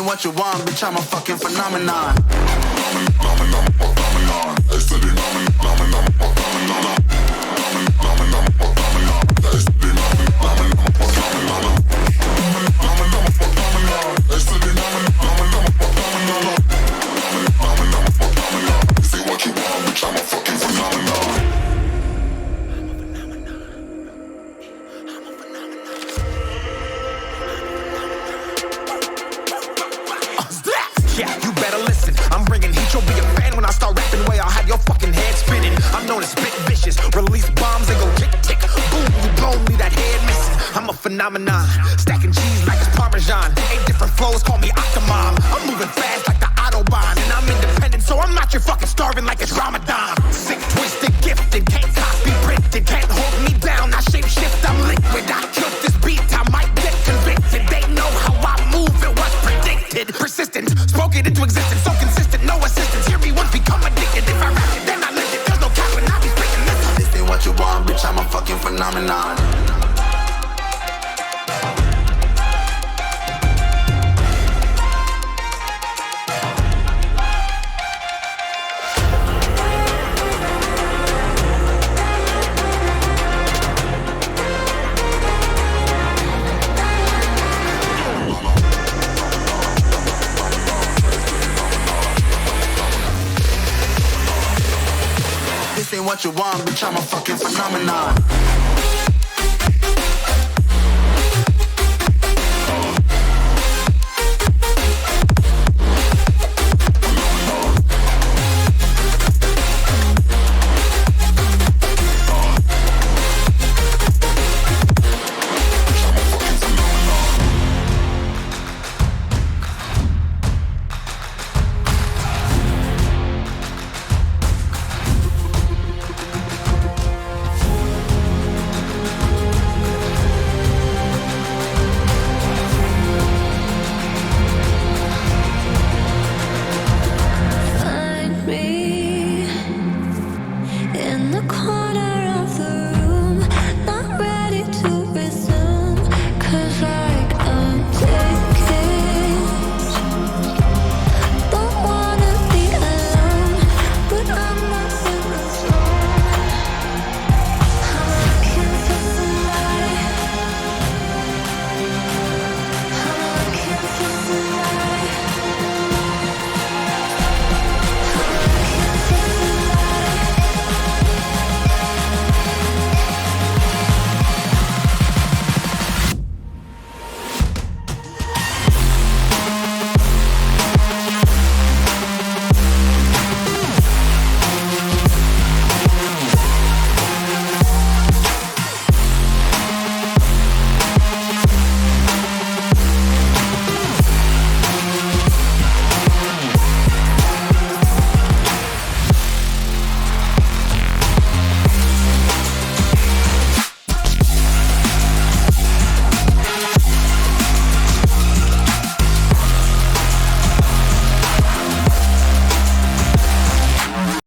What you want, bitch, I'm a fucking phenomenon. Phenomenon, stacking cheese like it's Parmesan. 8 different flows, call me Octomom. I'm moving fast like the Autobahn, and I'm independent, so I'm not your fucking starving like it's Ramadan. Sick, twisted, gifted, can't copy, printed, can't hold me down. I shape shift, I'm liquid. I killed this beat, I might get convicted. They know how I move, it was predicted. Persistent, spoke it into existence, so consistent, no assistance. Hear me once, become addicted. If I rap it, then I live it. There's no cap when I be speaking this. This ain't what you want, bitch, I'm a fucking phenomenon. This ain't what you want, bitch, I'm a fucking phenomenon. the corner.